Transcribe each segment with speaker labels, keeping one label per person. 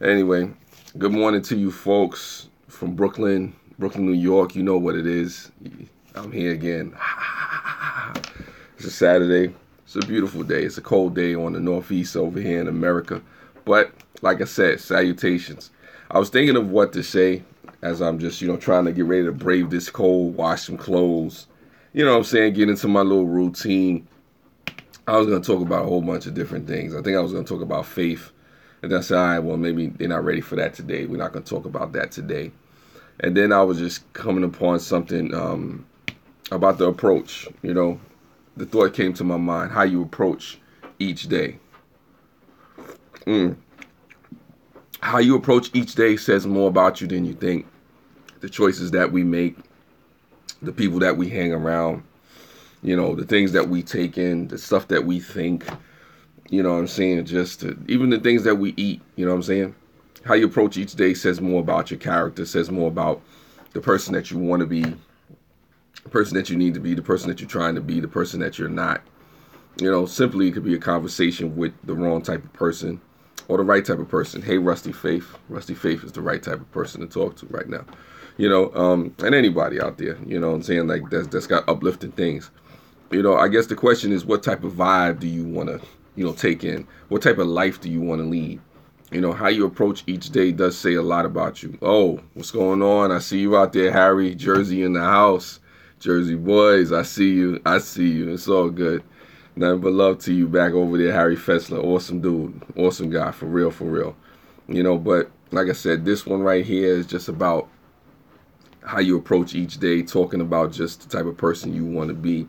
Speaker 1: Anyway, good morning to you folks from Brooklyn, New York. You know what it is. I'm here again. It's a Saturday. It's a beautiful day. It's a cold day on the Northeast over here in America. But like I said, salutations. I was thinking of what to say as I'm just, trying to get ready to brave this cold, wash some clothes. You know what I'm saying? Get into my little routine. I was going to talk about a whole bunch of different things. I think I was going to talk about faith. And I said, all right, well, maybe they're not ready for that today. We're not going to talk about that today. And then I was just coming upon something about the approach. The thought came to my mind, how you approach each day. How you approach each day says more about you than you think. The choices that we make, the people that we hang around, the things that we take in, the stuff that we think. You know what I'm saying? Even the things that we eat, you know what I'm saying? How you approach each day says more about your character, says more about the person that you want to be, the person that you need to be, the person that you're trying to be, the person that you're not. Simply it could be a conversation with the wrong type of person or the right type of person. Hey, Rusty Faith. Rusty Faith is the right type of person to talk to right now. And anybody out there, you know what I'm saying? Like that's got uplifting things. I guess the question is, what type of vibe do you want to take in? What type of life do you want to lead? How you approach each day does say a lot about you. Oh, what's going on? I see you out there, Harry. Jersey in the house. Jersey boys, I see you. It's all good. Nothing but love to you back over there, Harry Fessler. Awesome dude. Awesome guy, for real, for real. But like I said, this one right here is just about how you approach each day, talking about just the type of person you want to be.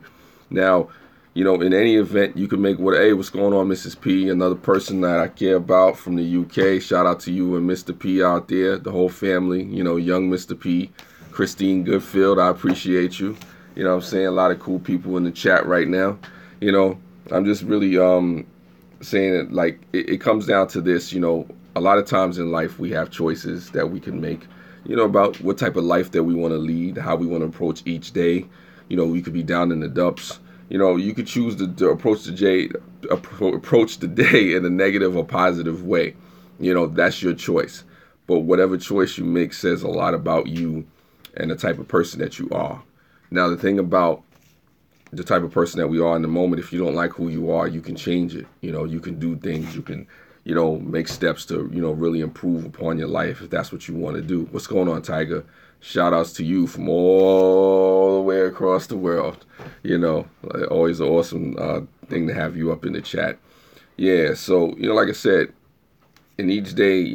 Speaker 1: Now, in any event, you can make hey, what's going on, Mrs. P? Another person that I care about from the UK. Shout out to you and Mr. P out there, the whole family, young Mr. P, Christine Goodfield, I appreciate you. You know what I'm saying? A lot of cool people in the chat right now. I'm just really saying that, like, it comes down to this, a lot of times in life we have choices that we can make, about what type of life that we want to lead, how we want to approach each day. We could be down in the dumps. You could choose to approach the day in a negative or positive way. That's your choice. But whatever choice you make says a lot about you and the type of person that you are. Now, the thing about the type of person that we are in the moment, if you don't like who you are, you can change it. You can do things. You can, make steps to, really improve upon your life if that's what you want to do. What's going on, Tiger? Shout outs to you from all the way across the world. Always an awesome thing to have you up in the chat. Yeah, so, like I said, in each day,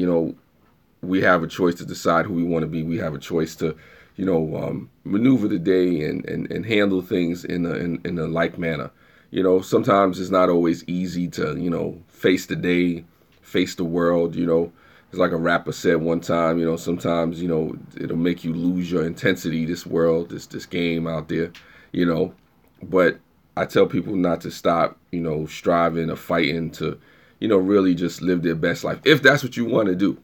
Speaker 1: we have a choice to decide who we want to be. We have a choice to, maneuver the day and handle things in a like manner. Sometimes it's not always easy to, face the day, face the world, It's like a rapper said one time, sometimes, it'll make you lose your intensity, this world, this game out there, But I tell people not to stop, striving or fighting to, really just live their best life, if that's what you want to do.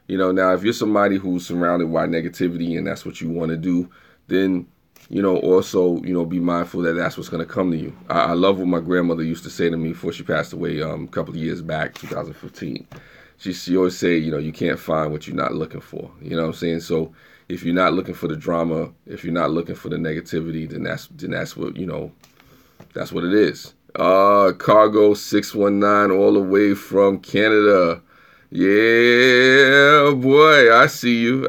Speaker 1: Now, if you're somebody who's surrounded by negativity and that's what you want to do, then, also, be mindful that that's what's going to come to you. I love what my grandmother used to say to me before she passed away a couple of years back, 2015. She always say, you can't find what you're not looking for. You know what I'm saying? So if you're not looking for the drama, if you're not looking for the negativity, then that's what, that's what it is. Cargo 619 all the way from Canada. Yeah, boy, I see you.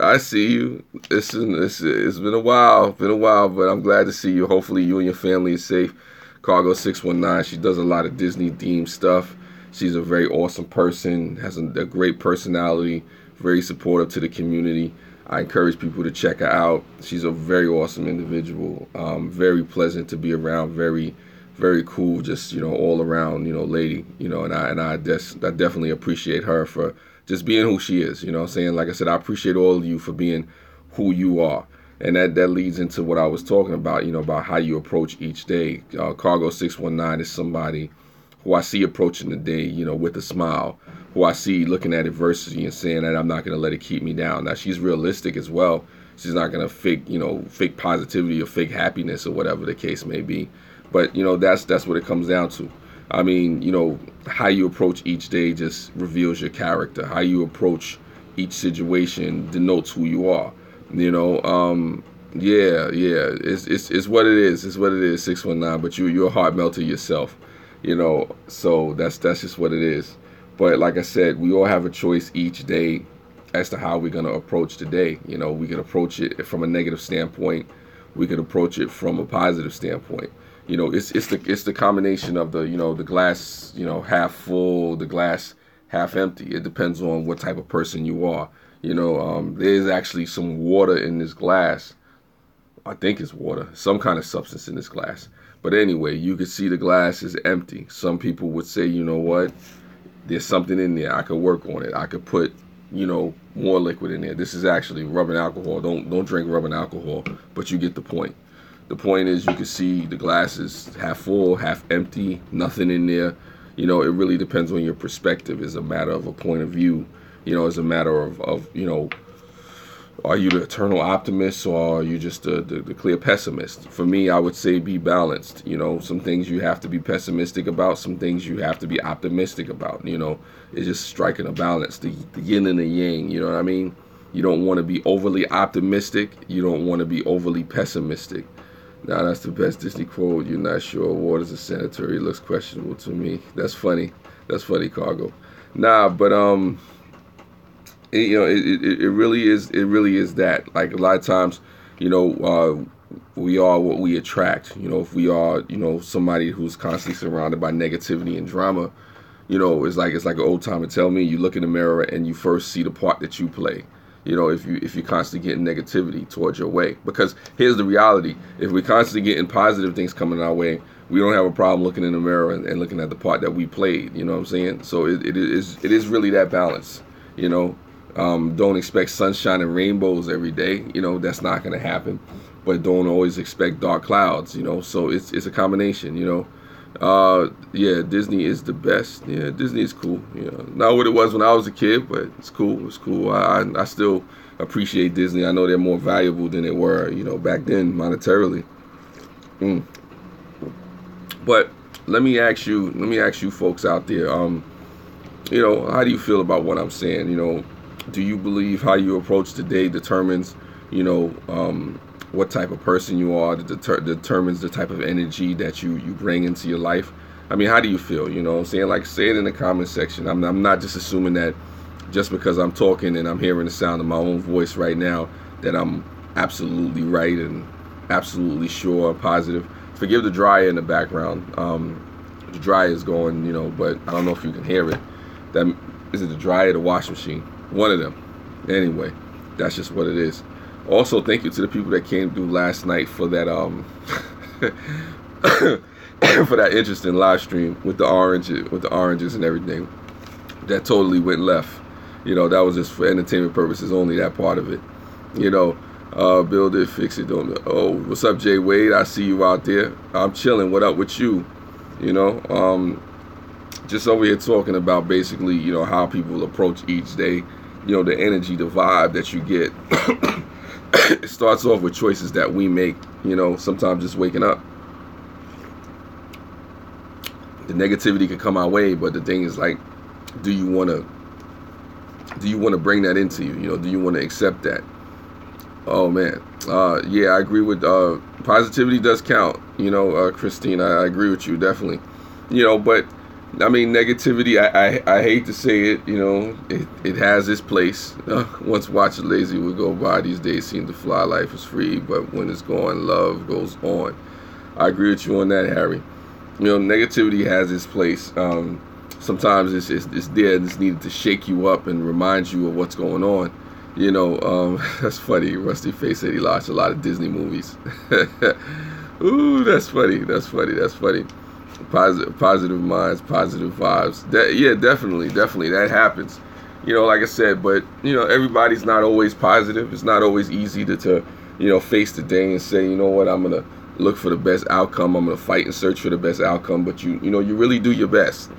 Speaker 1: It's been a while, but I'm glad to see you. Hopefully you and your family is safe. Cargo 619, she does a lot of Disney themed stuff. She's a very awesome person, has a great personality, very supportive to the community. I encourage people to check her out. She's a very awesome individual, very pleasant to be around, very, very cool, just, all around, lady, and I definitely appreciate her for just being who she is, what I'm saying? Like I said, I appreciate all of you for being who you are. And that leads into what I was talking about, about how you approach each day. Cargo 619 is somebody who I see approaching the day, with a smile, who I see looking at adversity and saying that I'm not going to let it keep me down. Now, she's realistic as well. She's not going to fake positivity or fake happiness or whatever the case may be. But, that's what it comes down to. I mean, how you approach each day just reveals your character. How you approach, each situation denotes who you are. You know, yeah, it's what it is. It's what it is. 619, but you're a heart melter yourself. You know, so that's just what it is. But like I said, we all have a choice each day as to how we're gonna approach the day. You know, we can approach it from a negative standpoint. We can approach it from a positive standpoint. You know, it's the combination of the, you know, the glass, you know, half full, the glass half empty. It depends on what type of person you are. You know, there's actually some water in this glass. I think it's water, some kind of substance in this glass. But anyway, you can see the glass is empty. Some people would say, you know what, there's something in there. I could work on it. I could put, you know, more liquid in there. This is actually rubbing alcohol. Don't drink rubbing alcohol, but you get the point. The point is, you can see the glass is half full, half empty, nothing in there. You know, it really depends on your perspective. It's a matter of a point of view. You know, it's a matter of you know, are you the eternal optimist or are you just the clear pessimist? For me, I would say be balanced. You know, some things you have to be pessimistic about, some things you have to be optimistic about. You know, it's just striking a balance, the yin and the yang. You know what I mean? You don't want to be overly optimistic. You don't want to be overly pessimistic. Now, that's the best Disney quote. You're not sure water's a sanitary. It looks questionable to me. That's funny. That's funny, Cargo. Nah, but you know, it really is. It really is that. Like a lot of times, you know, we are what we attract. You know, if we are, you know, somebody who's constantly surrounded by negativity and drama, you know, it's like an old timer tell me. You look in the mirror and you first see the part that you play. You know, if you're constantly getting negativity towards your way, because here's the reality: if we're constantly getting positive things coming our way, we don't have a problem looking in the mirror and looking at the part that we played. You know what I'm saying? So it is really that balance. You know, don't expect sunshine and rainbows every day. You know, that's not going to happen. But don't always expect dark clouds. You know, so it's a combination. You know. Yeah, Disney is the best. Yeah, Disney is cool. You know, not what it was when I was a kid, but it's cool. It's cool. I still appreciate Disney. I know they're more valuable than they were, you know, back then monetarily. But let me ask you folks out there, you know, how do you feel about what I'm saying? You know, do you believe how you approach the day determines, you know, what type of person you are, determines the type of energy that you bring into your life? I mean, how do you feel? You know what I'm saying? Like, say it in the comment section. I'm not just assuming that just because I'm talking and I'm hearing the sound of my own voice right now that I'm absolutely right and absolutely sure and positive. Forgive the dryer in the background. The dryer is going, you know, but I don't know if you can hear it. That is it, the dryer or the washing machine? One of them. Anyway, that's just what it is. Also, thank you to the people that came through last night for that for that interesting live stream with the oranges and everything. That totally went left. You know, that was just for entertainment purposes only, that part of it. You know, build it, fix it, don't. Oh, what's up, Jay Wade? I see you out there. I'm chilling. What up with you? You know, just over here talking about basically, you know, how people approach each day. You know, the energy, the vibe that you get. It starts off with choices that we make, you know, sometimes just waking up. The negativity can come our way, but the thing is, like, do you want to bring that into you? You know, do you want to accept that? Oh man, yeah, I agree with positivity does count. You know, Christine, I agree with you definitely. You know, but I mean, negativity, I hate to say it, you know, it has its place. Once watch lazy would go by, these days seem to fly, life is free, but when it's gone, love goes on. I agree with you on that, Harry. You know, negativity has its place. Sometimes it's there and it's needed to shake you up and remind you of what's going on. You know, that's funny. Rusty Face said he watched a lot of Disney movies. Ooh, that's funny. That's funny. Positive minds, positive vibes. Yeah, definitely, that happens. You know, like I said, but you know, everybody's not always positive. It's not always easy to you know, face the day and say, you know what, I'm gonna look for the best outcome. I'm gonna fight and search for the best outcome. But you know, you really do your best.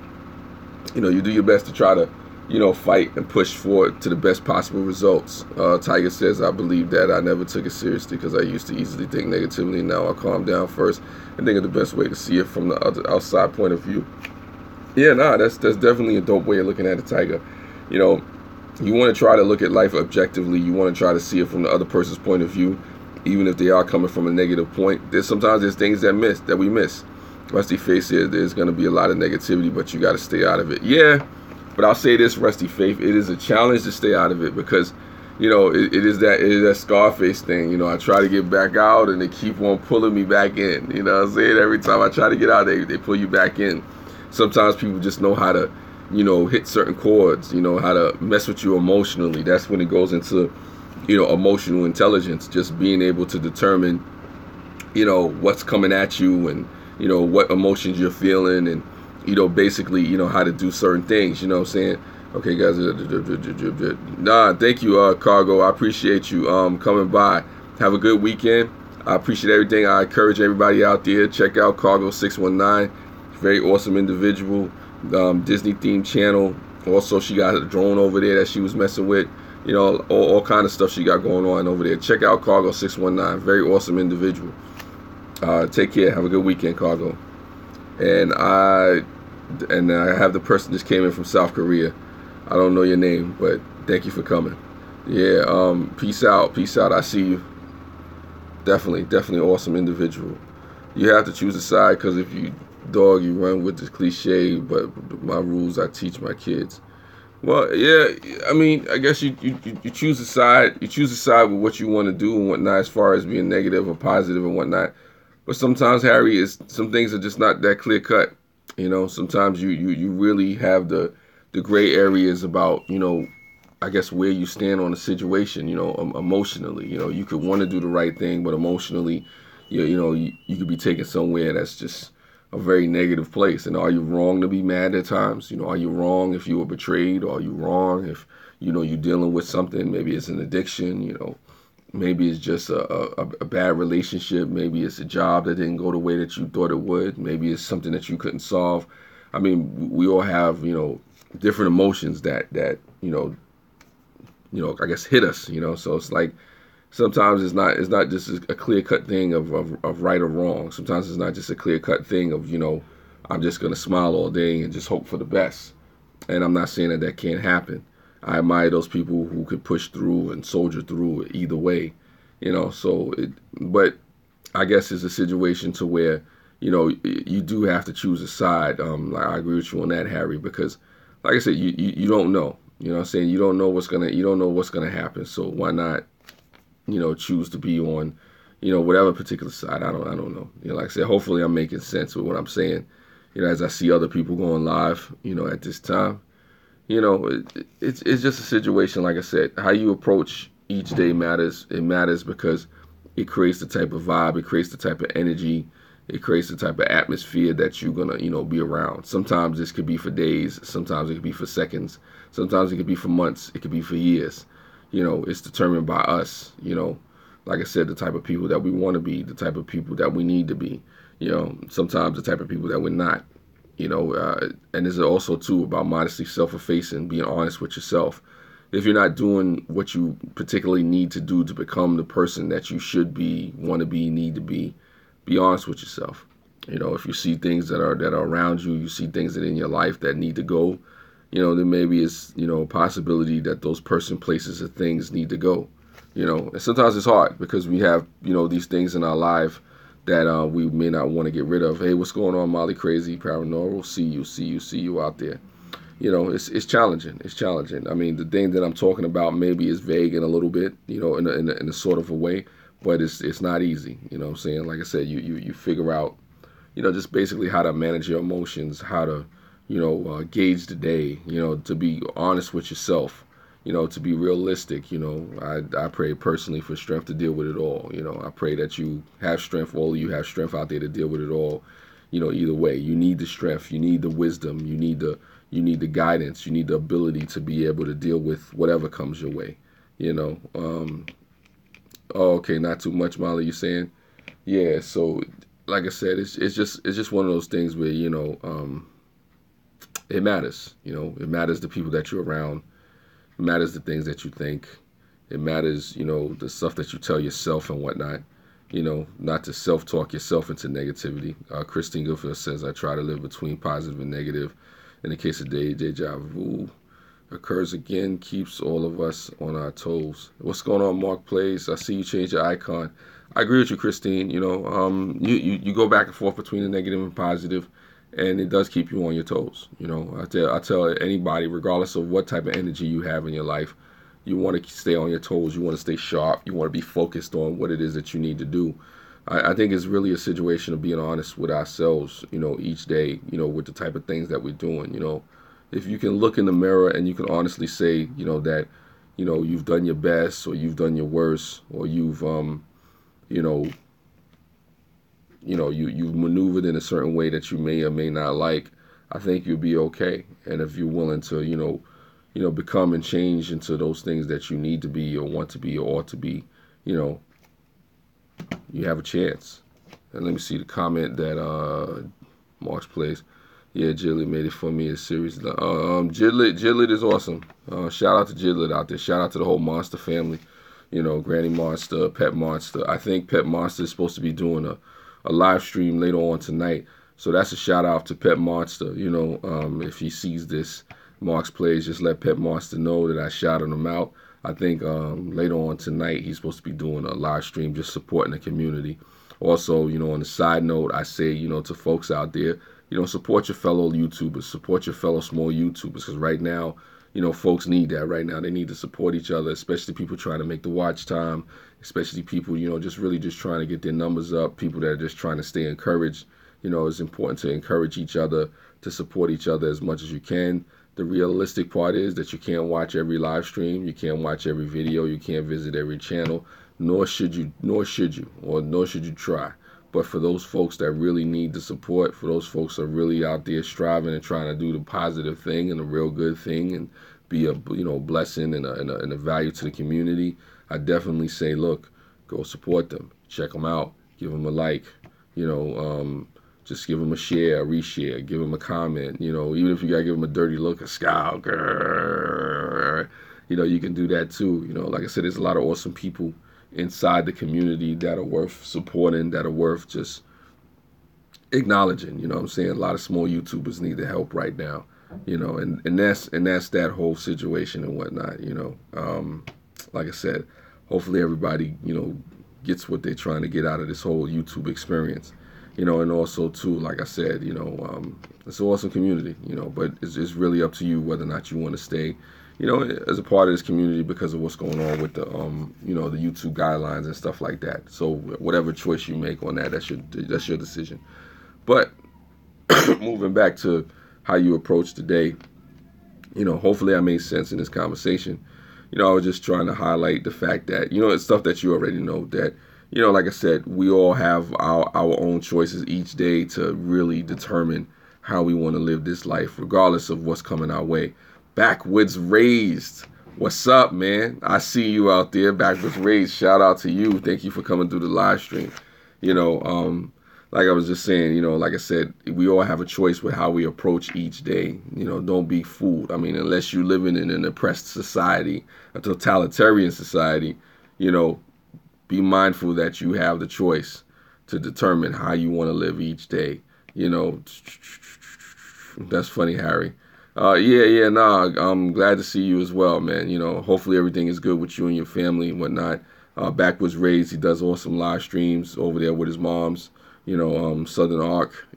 Speaker 1: You know, you do your best to try to, you know, fight and push forward to the best possible results. Tiger says, I believe that I never took it seriously because I used to easily think negatively. Now I calm down first and think of the best way to see it from the other outside point of view. Yeah, nah, that's definitely a dope way of looking at it, Tiger. You know, You want to try to look at life objectively. You want to try to see it from the other person's point of view, even if they are coming from a negative point. There's things that we miss. Rusty Face here, there's going to be a lot of negativity, but you got to stay out of it. Yeah, but I'll say this, Rusty Faith, it is a challenge to stay out of it because, it is that Scarface thing. I try to get back out and they keep on pulling me back in. You know what I'm saying? Every time I try to get out, they pull you back in. Sometimes people just know how to, hit certain chords, how to mess with you emotionally. That's when it goes into, emotional intelligence, just being able to determine, what's coming at you and, what emotions you're feeling and, basically, how to do certain things, you know what I'm saying? Okay, guys. Nah, thank you, Cargo. I appreciate you coming by. Have a good weekend. I appreciate everything. I encourage everybody out there, check out Cargo 619. Very awesome individual. Disney themed channel. Also, she got a drone over there that she was messing with. All kind of stuff she got going on over there. Check out Cargo 619. Very awesome individual. Take care. Have a good weekend, Cargo. And I have the person just came in from South Korea. I don't know your name, but thank you for coming. Yeah, peace out. Peace out. I see you. Definitely awesome individual. You have to choose a side because if you run with this cliche, but my rules I teach my kids. Well, yeah, I mean, I guess you choose a side. You choose a side with what you want to do and whatnot as far as being negative or positive and whatnot. But sometimes, Harry, some things are just not that clear cut. Sometimes you really have the gray areas about, I guess where you stand on a situation, emotionally. You could want to do the right thing, but emotionally, you could be taken somewhere that's just a very negative place. And are you wrong to be mad at times? Are you wrong if you were betrayed? Or are you wrong if, you're dealing with something? Maybe it's an addiction, maybe it's just a bad relationship. Maybe it's a job that didn't go the way that you thought it would. Maybe it's something that you couldn't solve. I mean, we all have, different emotions that I guess hit us, so it's like sometimes it's not just a clear cut thing of right or wrong. Sometimes it's not just a clear cut thing of, I'm just going to smile all day and just hope for the best. And I'm not saying that can't happen. I admire those people who could push through and soldier through either way, but I guess it's a situation to where, you do have to choose a side. I agree with you on that, Harry, because like I said, you don't know. You know what I'm saying? You don't know what's gonna happen. So why not, choose to be on, whatever particular side. I don't know. Like I said, hopefully I'm making sense with what I'm saying. As I see other people going live, at this time. It's just a situation, like I said, how you approach each day matters. It matters because it creates the type of vibe, it creates the type of energy, it creates the type of atmosphere that you're going to, be around. Sometimes this could be for days. Sometimes it could be for seconds. Sometimes it could be for months. It could be for years. It's determined by us, like I said, the type of people that we want to be, the type of people that we need to be, sometimes the type of people that we're not, and it's also, too, about modesty, self-effacing, being honest with yourself. If you're not doing what you particularly need to do to become the person that you should be, want to be, need to be honest with yourself. If you see things that are around you, you see things that in your life that need to go, then maybe it's, a possibility that those person, places, or things need to go. And sometimes it's hard because we have, these things in our life that we may not want to get rid of. Hey, what's going on, Molly Crazy, Paranormal? See you out there. It's challenging. It's challenging. I mean, the thing that I'm talking about maybe is vague in a little bit, in a sort of a way, but it's not easy. You know what I'm saying? Like I said, you figure out, just basically how to manage your emotions, how to, gauge the day, to be honest with yourself, to be realistic. I pray personally for strength to deal with it all. I pray that you have strength, all of you have strength out there to deal with it all. Either way, you need the strength, you need the wisdom, you need the guidance, you need the ability to be able to deal with whatever comes your way. Oh, okay, not too much, Molly, you saying? Yeah, so like I said, it's just one of those things where, it matters. It matters the people that you're around. It matters the things that you think. It matters, the stuff that you tell yourself and whatnot. Not to self-talk yourself into negativity. Christine Goodfield says, I try to live between positive and negative. In the case of deja vu, occurs again keeps all of us on our toes. What's going on, Mark Plays? I see you change your icon. I agree with you, Christine. You go back and forth between the negative and positive, and it does keep you on your toes. I tell anybody, regardless of what type of energy you have in your life, you want to stay on your toes. You want to stay sharp. You want to be focused on what it is that you need to do. I think it's really a situation of being honest with ourselves, each day, with the type of things that we're doing. If you can look in the mirror and you can honestly say, that, you've done your best or you've done your worst or you've, you've maneuvered in a certain way that you may or may not like, I think you'll be okay. And if you're willing to, become and change into those things that you need to be or want to be or ought to be, you have a chance. And let me see the comment that March plays. Yeah, Jidlet made it for me a series. Jidlet is awesome. Shout out to Jidlet out there. Shout out to the whole Monster family. Granny Monster, Pet Monster. I think Pet Monster is supposed to be doing a live stream later on tonight. So that's a shout out to Pet Monster. If he sees this, Mark's plays, just let Pet Monster know that I shouted him out. I think later on tonight he's supposed to be doing a live stream just supporting the community. Also, on the side note, I say, to folks out there, support your fellow YouTubers, support your fellow small YouTubers, because right now, folks need that right now. They need to support each other, especially people trying to make the watch time, especially people, just really just trying to get their numbers up, people that are just trying to stay encouraged. It's important to encourage each other, to support each other as much as you can. The realistic part is that you can't watch every live stream, you can't watch every video, you can't visit every channel, nor should you try. But for those folks that really need the support, for those folks that are really out there striving and trying to do the positive thing and the real good thing and be a blessing and a value to the community, I definitely say, look, go support them, check them out, give them a like, just give them a share, a reshare, give them a comment, even if you gotta give them a dirty look, a scowl, you can do that too. Like I said, there's a lot of awesome people inside the community that are worth supporting, that are worth just acknowledging. You know what I'm saying? A lot of small YouTubers need the help right now, and that's that whole situation and whatnot. Like I said, hopefully everybody gets what they're trying to get out of this whole YouTube experience. And also too, like I said, it's an awesome community, but it's really up to you whether or not you want to stay, as a part of this community because of what's going on with the, the YouTube guidelines and stuff like that. So whatever choice you make on that, that's your decision. But moving back to how you approach the day, hopefully I made sense in this conversation. I was just trying to highlight the fact that, it's stuff that you already know that, like I said, we all have our own choices each day to really determine how we want to live this life, regardless of what's coming our way. Backwoods Raised. What's up, man? I see you out there. Backwoods Raised. Shout out to you. Thank you for coming through the live stream. Like I was just saying, like I said, we all have a choice with how we approach each day. Don't be fooled. Unless you're living in an oppressed society, a totalitarian society, be mindful that you have the choice to determine how you want to live each day. That's funny, Harry. I'm glad to see you as well, man. Hopefully everything is good with you and your family and whatnot. Backwoods Raised, he does awesome live streams over there with his moms. Southern Arc,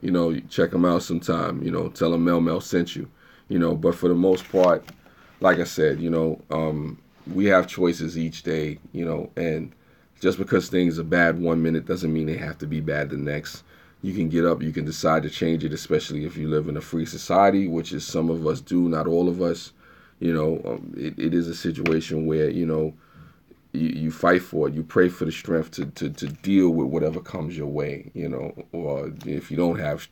Speaker 1: check him out sometime. Tell him Mel sent you. But for the most part, like I said, we have choices each day, and just because things are bad 1 minute doesn't mean they have to be bad the next. You can get up, you can decide to change it, especially if you live in a free society, which is some of us do, not all of us. It is a situation where, you fight for it. You pray for the strength to deal with whatever comes your way, or if you don't have,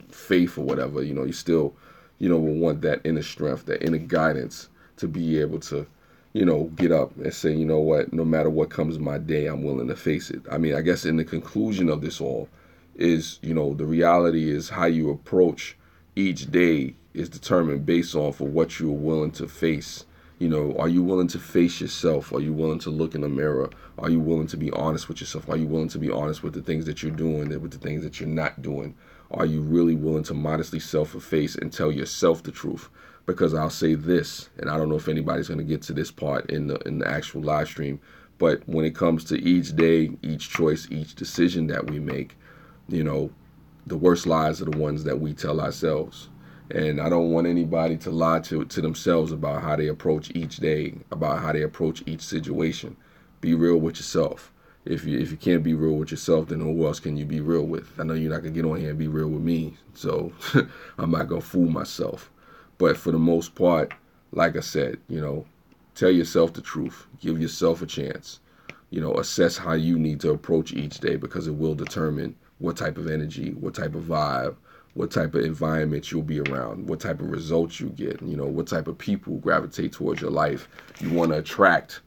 Speaker 1: faith or whatever, you still, will want that inner strength, that inner guidance to be able to, get up and say, you know what, no matter what comes my day, I'm willing to face it. I guess in the conclusion of this all is, the reality is how you approach each day is determined based off of what you're willing to face. Are you willing to face yourself? Are you willing to look in the mirror? Are you willing to be honest with yourself? Are you willing to be honest with the things that you're doing and with the things that you're not doing? Are you really willing to modestly self-efface and tell yourself the truth? because I'll say this, and I don't know if anybody's going to get to this part in the actual live stream, but when it comes to each day, each choice, each decision that we make, you know, the worst lies are the ones that we tell ourselves. And I don't want anybody to lie to themselves about how they approach each day, about how they approach each situation. Be real with yourself. If you can't be real with yourself, then who else can you be real with? I know you're not going to get on here and be real with me, so I'm not going to fool myself. But for the most part, like I said, you know, tell yourself the truth. Give yourself a chance. You know, assess how you need to approach each day, because it will determine what type of energy, what type of vibe, what type of environment you'll be around, what type of results you get, you know, what type of people gravitate towards your life. You want to attract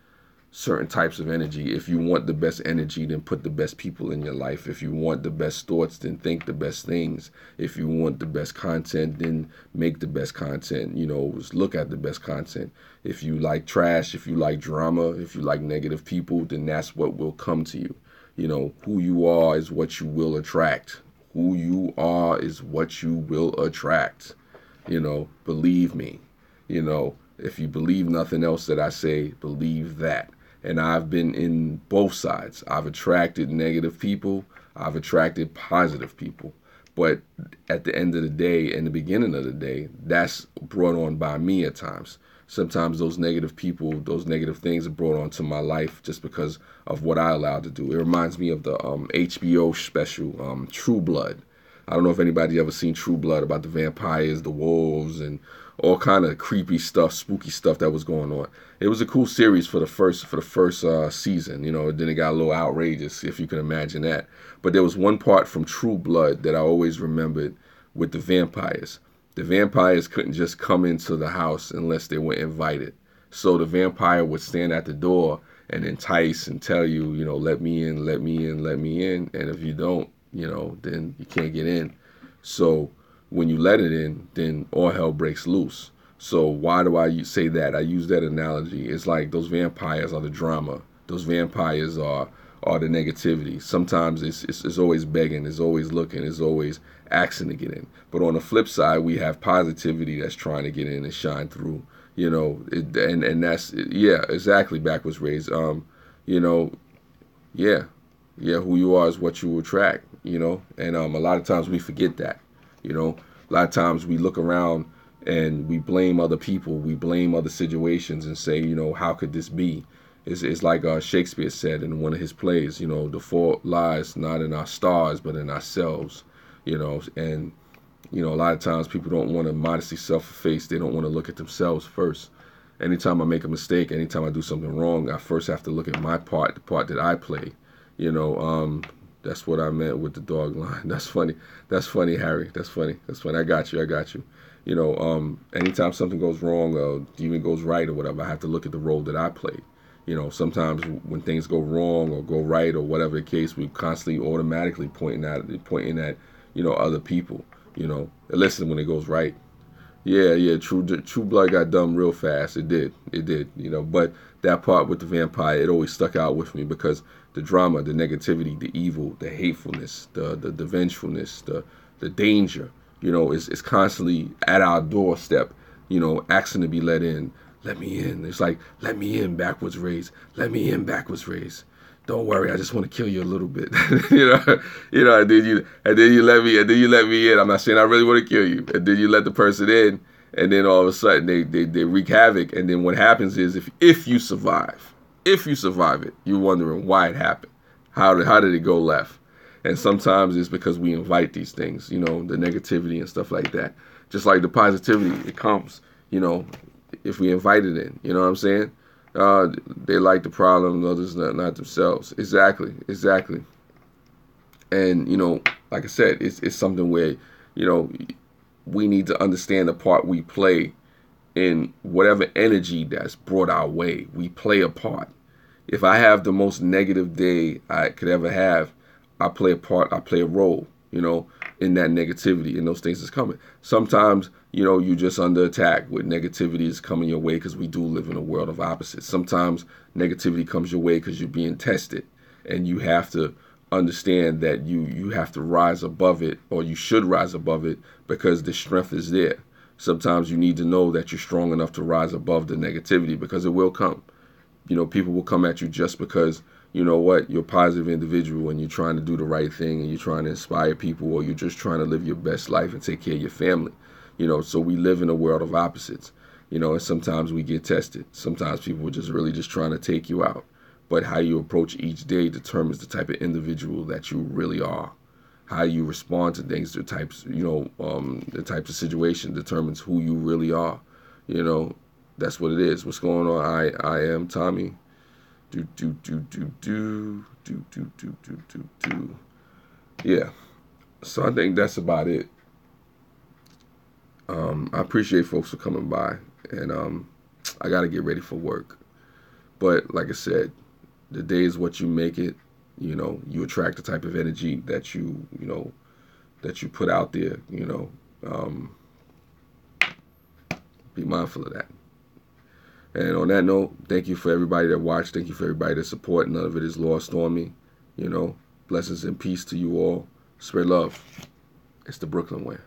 Speaker 1: certain types of energy. If you want the best energy, then put the best people in your life. If you want the best thoughts, then think the best things. If you want the best content, then make the best content. You know, just look at the best content. If you like trash, if you like drama, if you like negative people, then that's what will come to you. You know, who you are is what you will attract. Who you are is what you will attract. You know, believe me. You know, if you believe nothing else that I say, believe that. And I've been in both sides. I've attracted negative people. I've attracted positive people. But at the end of the day, in the beginning of the day, that's brought on by me at times. Sometimes those negative people, those negative things are brought onto my life just because of what I allowed to do. It reminds me of the HBO special, True Blood. I don't know if anybody ever seen True Blood, about the vampires, the wolves, and all kind of creepy stuff, spooky stuff that was going on. It was a cool series for the first season, you know. Then it got a little outrageous, if you can imagine that. But there was one part from True Blood that I always remembered with the vampires. The vampires couldn't just come into the house unless they were invited. So the vampire would stand at the door and entice and tell you, you know, let me in, let me in, let me in. And if you don't, you know, then you can't get in. So when you let it in, then all hell breaks loose. So why do I say that? I use that analogy. It's like those vampires are the drama. Those vampires are the negativity. Sometimes it's always begging, it's always looking, it's always asking to get in. But on the flip side, we have positivity that's trying to get in and shine through. You know, and that's, yeah, exactly, backwards raised. You know, yeah, who you are is what you attract. You know, and a lot of times we forget that. You know, a lot of times we look around and we blame other people, we blame other situations and say, you know, how could this be? It's like Shakespeare said in one of his plays, you know, the fault lies not in our stars, but in ourselves, you know. And, you know, a lot of times people don't want to modestly self-efface. They don't want to look at themselves first. Anytime I make a mistake, anytime I do something wrong, I first have to look at my part, the part that I play, you know. That's what I meant with the dog line. That's funny. That's funny, Harry. That's funny. That's funny. I got you. You know, anytime something goes wrong or even goes right or whatever, I have to look at the role that I played. You know, sometimes when things go wrong or go right or whatever the case, we constantly automatically pointing at, you know, other people. You know, listen, when it goes right. Yeah, True Blood got done real fast. It did. You know, but that part with the vampire, it always stuck out with me because the drama, the negativity, the evil, the hatefulness, the vengefulness, the danger, you know, is constantly at our doorstep, you know, asking to be let in. Let me in. It's like, let me in, backwards raised. Let me in, backwards raised. Don't worry, I just want to kill you a little bit. you know, and then you let me in. I'm not saying I really want to kill you. And then you let the person in, and then all of a sudden they wreak havoc. And then what happens is if you survive it, you're wondering why it happened. How did it go left? And sometimes it's because we invite these things, you know, the negativity and stuff like that. Just like the positivity, it comes, you know, if we invite it in, you know what I'm saying? They like the problem, others not themselves. Exactly. And, you know, like I said, it's something where, you know, we need to understand the part we play in whatever energy that's brought our way. We play a part. If I have the most negative day I could ever have, I play a part, I play a role, you know, in that negativity and those things that's coming. Sometimes, you know, you're just under attack with negativity is coming your way because we do live in a world of opposites. Sometimes negativity comes your way because you're being tested, and you have to understand that you have to rise above it, or you should rise above it because the strength is there. Sometimes you need to know that you're strong enough to rise above the negativity, because it will come. People will come at you just because, you're a positive individual and you're trying to do the right thing and you're trying to inspire people, or you're just trying to live your best life and take care of your family. So we live in a world of opposites, and sometimes we get tested. Sometimes people are just really just trying to take you out. But how you approach each day determines the type of individual that you really are. How you respond to things, the types of situation determines who you really are. That's what it is. What's going on? I am Tommy. Yeah. So I think that's about it. I appreciate folks for coming by, and I got to get ready for work. But like I said, the day is what you make it. You attract the type of energy that you put out there. Be mindful of that. And on that note, thank you for everybody that watched. Thank you for everybody that support. None of it is lost on me. Blessings and peace to you all. Spread love. It's the Brooklyn way.